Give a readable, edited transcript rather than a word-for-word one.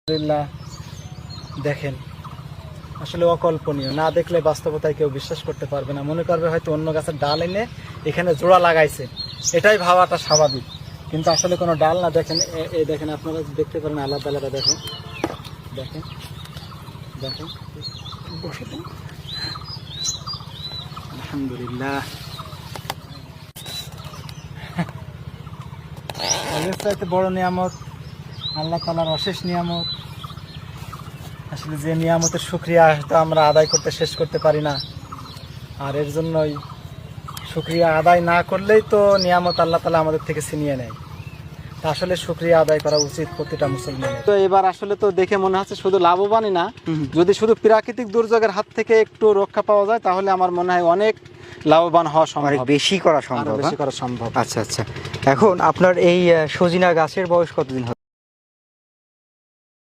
আলহামদুলিল্লাহ, দেখেন আসলে অকল্পনীয়, না দেখলে বাস্তবতায় কেউ বিশ্বাস করতে পারবে না, মনে করবে হয়তো অন্য গাছের ডাল এনে এখানে জোড়া লাগাইছে, এটাই ভাবাটা স্বাভাবিক, কিন্তু আসলে কোনো ডাল না। দেখেন এই দেখেন, আপনারা দেখতে পারেন আলাদা আলাদা, দেখেন দেখেন দেখেন, বসে দেন। আলহামদুলিল্লাহ, এর চাইতে বড় নিয়ামত আল্লাহ তাআলার অশেষ নিয়ামত। আসলে যে নিয়ামতের শুকরিয়া হয়তো আমরা আদায় করতে শেষ করতে পারি না, আর এর জন্যই শুকরিয়া আদায় না করলেই তো নিয়ামত আল্লাহ তাআলা আমাদের থেকে ছিনিয়ে নেয়। তা আসলে শুকরিয়া আদায় করা উচিত প্রতিটা মুসলমানের। তো এবার আসলে তো দেখে মনে হচ্ছে শুধু লাভবানই না, যদি শুধু প্রাকৃতিক দুর্যোগের হাত থেকে একটু রক্ষা পাওয়া যায় তাহলে আমার মনে হয় অনেক লাভবান হওয়া সম্ভব, বেশি করা আরো সম্ভব। বেশি করা সম্ভব। আচ্ছা আচ্ছা, এখন আপনার এই সজিনা গাছের বয়স কতদিন হবে?